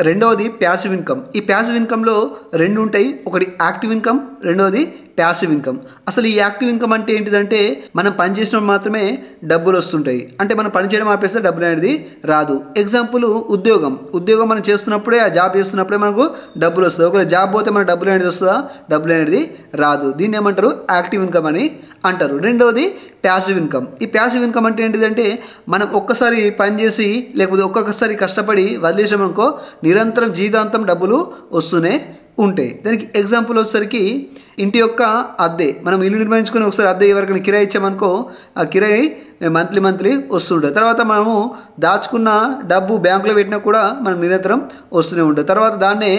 రెండవది passive income. ఈ passive ఇన్కమ్‌లో 2 ఉంటాయి. ఒకటి యాక్టివ్ ఇన్కమ్, రెండవది ప్యాసివ్ ఇన్కమ్. అసలు ఈ యాక్టివ్ ఇన్కమ్ అంటే ఏంటిదంటే మనం పని చేసినప్పుడు మాత్రమే డబ్బులు వస్తుంటాయి. అంటే మనం పని చేయడం ఆపేస్తే డబ్బులు అనేది రాదు. ఎగ్జాంపుల్ ఉద్యోగం మనం చేస్తున్నప్పుడే ఆ జాబ్ చేస్తున్నప్పుడే మనకు డబ్బులు వస్తాయి. ఒకవేళ జాబ్ పోతే మన డబ్బులు అనేది వస్తుందా? డబ్బులు అనేది రాదు. దీన్ని ఏమంటారు? యాక్టివ్ ఇన్కమ్ అని అంటారు. రెండవది ప్యాసివ్ ఇన్కమ్. ఈ ప్యాసివ్ ఇన్కమ్ అంటే ఏంటిదంటే మనం ఒక్కసారి పని చేసి లేకపోతే ఒక్కొక్కసారి కష్టపడి వదిలేసామనుకో నిరంతరం జీవితాంతం డబ్బులు వస్తూనే ఉంటాయి. దానికి ఎగ్జాంపుల్ వచ్చేసరికి ఇంటి యొక్క అద్దె. మనం ఇల్లు నిర్మించుకొని ఒకసారి అద్దె ఎవరికైనా కిరాయి ఇచ్చామనుకో ఆ కిరాయి మంత్లీ వస్తుంటుంది. తర్వాత మనము దాచుకున్న డబ్బు బ్యాంకులో పెట్టినా కూడా మనకు నిరంతరం వస్తూనే ఉంటుంది. తర్వాత దాన్నే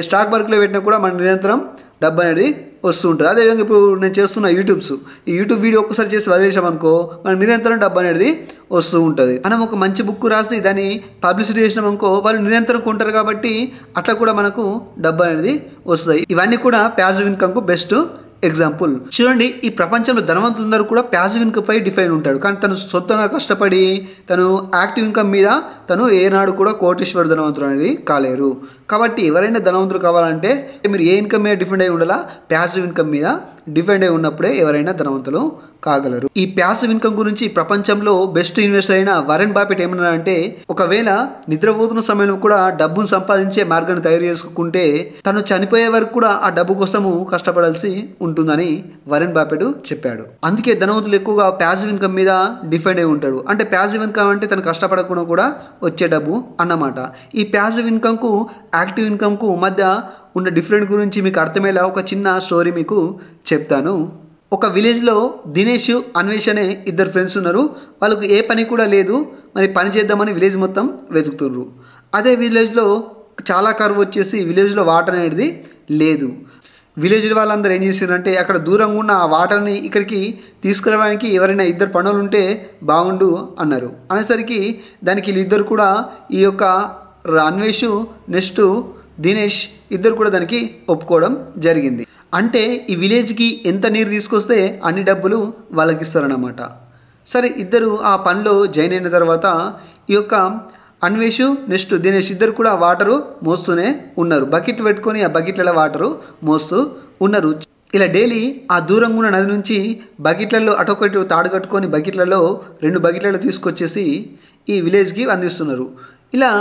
స్టాక్ మార్కెట్లో పెట్టినా కూడా మనకు నిరంతరం డబ్బు అనేది వస్తూ ఉంటుంది. అదేవిధంగా ఇప్పుడు నేను చేస్తున్న ఈ యూట్యూబ్ వీడియో ఒక్కసారి చేసి వదిలేసామనుకో మనకు నిరంతరం డబ్బు అనేది వస్తూ ఉంటుంది. మనం ఒక మంచి బుక్ రాసి దాన్ని పబ్లిసిటీ చేసినామనుకో వాళ్ళు నిరంతరం కొంటారు కాబట్టి అట్లా కూడా మనకు డబ్బు అనేది వస్తుంది. ఇవన్నీ కూడా ప్యాసివ్ ఇన్కమ్కు బెస్ట్ ఎగ్జాంపుల్. చూడండి, ఈ ప్రపంచంలో ధనవంతులందరూ కూడా ప్యాసివ్ ఇన్కమ్ పై డిఫైన్ ఉంటాడు. కానీ తను సొంతంగా కష్టపడి తను యాక్టివ్ ఇన్కమ్ మీద తను ఏనాడు కూడా కోటీశ్వర ధనవంతులు అనేది కాలేరు. కాబట్టి ఎవరైనా ధనవంతులు కావాలంటే మీరు ఏ ఇన్కమ్ మీద డిపెండ్ అయి ఉండాలా? ప్యాసివ్ ఇన్కమ్ మీద డిపెండ్ అయి ఉన్నప్పుడే ఎవరైనా ధనవంతులు కాగలరు. ఈ ప్యాసివ్ ఇన్కమ్ గురించి ప్రపంచంలో బెస్ట్ ఇన్వెస్టర్ అయిన వారెన్ బఫెట్ ఏమన్నారంటే ఒకవేళ నిద్రపోతున్న సమయంలో కూడా డబ్బును సంపాదించే మార్గాన్ని తయారు చేసుకుంటే తను చనిపోయే వరకు కూడా ఆ డబ్బు కోసము కష్టపడాల్సి ఉంటుందని వారెన్ బఫెట్ చెప్పాడు. అందుకే ధనవంతులు ఎక్కువగా ప్యాసివ్ ఇన్కమ్ మీద డిపెండ్ అయి ఉంటాడు. అంటే ప్యాసివ్ ఇన్కమ్ అంటే తను కష్టపడకుండా కూడా వచ్చే డబ్బు అన్నమాట. ఈ ప్యాసివ్ ఇన్కమ్కు యాక్టివ్ ఇన్కమ్కు మధ్య ఉన్న డిఫరెంట్ గురించి మీకు అర్థమయ్యేలా ఒక చిన్న స్టోరీ మీకు చెప్తాను. ఒక విలేజ్లో దినేష్, అన్వేష్ అనే ఇద్దరు ఫ్రెండ్స్ ఉన్నారు. వాళ్ళకు ఏ పని కూడా లేదు. మరి పని చేద్దామని విలేజ్ మొత్తం వెతుకుతున్నారు. అదే విలేజ్లో చాలా కరువు వచ్చేసి విలేజ్లో వాటర్ అనేది లేదు. విలేజ్ వాళ్ళందరూ ఏం చేశారంటే అక్కడ దూరంగా ఉన్న ఆ వాటర్ని ఇక్కడికి తీసుకురావడానికి ఎవరైనా ఇద్దరు పనులు ఉంటే బాగుండు అన్నారు. అనేసరికి దానికి వీళ్ళిద్దరు కూడా ఈ యొక్క అన్వేష్ నెక్స్ట్ దినేష్ ఇద్దరు కూడా దానికి ఒప్పుకోవడం జరిగింది. అంటే ఈ విలేజ్కి ఎంత నీరు తీసుకొస్తే అన్ని డబ్బులు వాళ్ళకి ఇస్తారన్నమాట. సరే, ఇద్దరు ఆ పనిలో జాయిన్ అయిన తర్వాత ఈ యొక్క అన్వేష్ నెక్స్ట్ దినేష్ ఇద్దరు కూడా వాటరు మోస్తూనే ఉన్నారు. బకెట్ పెట్టుకొని ఆ బకెట్లలో వాటరు మోస్తూ ఉన్నారు. ఇలా డైలీ ఆ దూరంగా ఉన్న నది నుంచి బకెట్లలో అటొకటి తాడు కట్టుకొని బకెట్లలో 2 బకెట్లలో తీసుకొచ్చేసి ఈ విలేజ్కి అందిస్తున్నారు. ఇలా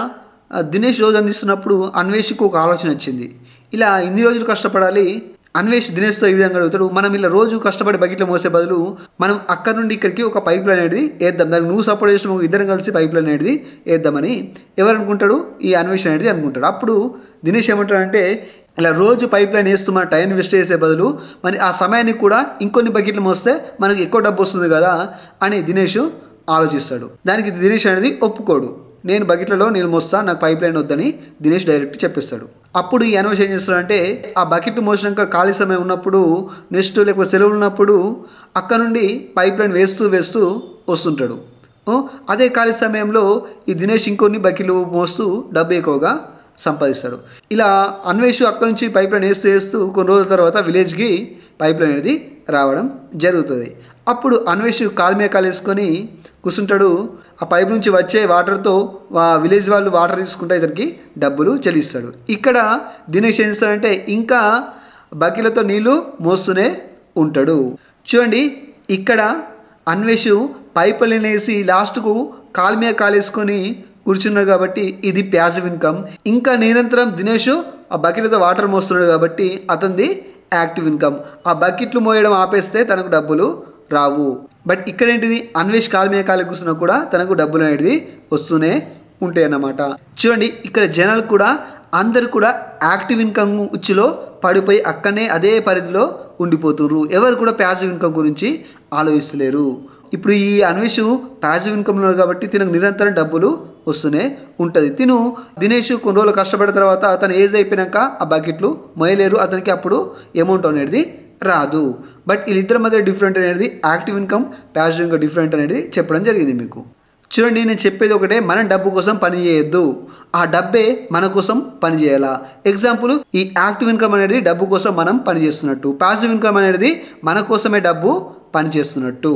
దినేష్ రోజు అందిస్తున్నప్పుడు అన్వేష్కు ఒక ఆలోచన వచ్చింది. ఇలా ఇన్ని రోజులు కష్టపడాలి. అన్వేష్ దినేష్తో ఈ విధంగా అడుగుతాడు, మనం ఇలా రోజు కష్టపడి బకెట్లో మోసే బదులు మనం అక్కడ నుండి ఇక్కడికి ఒక పైప్ లైన్ అనేది వేద్దాం, దానికి నువ్వు సపోర్ట్ చేసిన ఇద్దరం కలిసి పైప్ లైన్ అనేది వేద్దామని ఎవరు అనుకుంటాడు? ఈ అన్వేష్ అనేది అనుకుంటాడు. అప్పుడు దినేష్ ఏమంటాడంటే ఇలా రోజు పైప్ లైన్ వేస్తూ మన టైం వేస్ట్ చేసే బదులు మరి ఆ సమయానికి కూడా ఇంకొన్ని బకెట్లు మోస్తే మనకి ఎక్కువ డబ్బు వస్తుంది కదా అని దినేష్ ఆలోచిస్తాడు. దానికి దినేష్ అనేది ఒప్పుకోడు. నేను బకెట్లలో నీళ్ళు మోస్తా, నాకు పైప్ లైన్ వద్దని దినేష్ డైరెక్ట్ చెప్పేస్తాడు. అప్పుడు ఈ అన్వేష్ ఏం చేస్తాడంటే ఆ బకెట్ మోసినాక ఖాళీ సమయం ఉన్నప్పుడు నెక్స్ట్ లేకపోతే సెలవులు ఉన్నప్పుడు అక్కడ నుండి పైప్ లైన్ వేస్తూ వస్తుంటాడు. అదే ఖాళీ సమయంలో ఈ దినేష్ ఇంకొన్ని బకెట్లు మోస్తూ డబ్బు ఎక్కువగా సంపాదిస్తాడు. ఇలా అన్వేష్ అక్కడ నుంచి పైప్ లైన్ వేస్తూ కొన్ని రోజుల తర్వాత విలేజ్కి పైప్ లైన్ అనేది రావడం జరుగుతుంది. అప్పుడు అన్వేష్ కాలు మీద కాలు వేసుకొని కూర్చుంటాడు. ఆ పైప్ నుంచి వచ్చే వాటర్తో విలేజ్ వాళ్ళు వాటర్ తీసుకుంటే ఇతనికి డబ్బులు చెల్లిస్తాడు. ఇక్కడ దినేష్ ఏం చేస్తాడంటే ఇంకా బకెట్లతో నీళ్లు మోస్తూనే ఉంటాడు. చూడండి, ఇక్కడ అన్వేష్ పైపులు వేసి లాస్ట్కు కాలు మీద కాలు వేసుకొని కూర్చున్నాడు కాబట్టి ఇది ప్యాసివ్ ఇన్కమ్. ఇంకా నిరంతరం దినేష్ ఆ బకెట్లతో వాటర్ మోస్తున్నాడు కాబట్టి అతనిది యాక్టివ్ ఇన్కమ్. ఆ బకెట్లు మోయడం ఆపేస్తే తనకు డబ్బులు రావు. బట్ ఇక్కడ ఏంటిది? అన్వేష్ కాలు మీద కాలు కూర్చున్నా కూడా తనకు డబ్బులు అనేది వస్తూనే ఉంటాయి అన్నమాట. చూడండి, ఇక్కడ జనాలు కూడా అందరు కూడా యాక్టివ్ ఇన్కమ్ ఉచ్చులో పడిపోయి అక్కడనే అదే పరిధిలో ఉండిపోతున్నారు. ఎవరు కూడా ప్యాసివ్ ఇన్కమ్ గురించి ఆలోచిస్తలేరు. ఇప్పుడు ఈ అన్వేష్ ప్యాసివ్ ఇన్కమ్లో కాబట్టి తినకు నిరంతరం డబ్బులు వస్తూనే ఉంటుంది. దినేష్ కొన్ని రోజులు కష్టపడిన తర్వాత తన ఏజ్ అయిపోయినాక ఆ బకెట్లు మోయలేరు. అతనికి అప్పుడు అమౌంట్ అనేది రాదు. బట్ వీళ్ళిద్దరి మధ్య డిఫరెంట్ అనేది active income passive income different అనేది చెప్పడం జరిగింది మీకు. చూడండి, నేను చెప్పేది ఒకటే, మనం డబ్బు కోసం పని చేయొద్దు, ఆ డబ్బే మన కోసం పని చేయాలా. ఎగ్జాంపుల్, ఈ యాక్టివ్ ఇన్కమ్ అనేది డబ్బు కోసం మనం పని చేస్తున్నట్టు, ప్యాసివ్ ఇన్కమ్ అనేది మన కోసమే డబ్బు పని చేస్తున్నట్టు.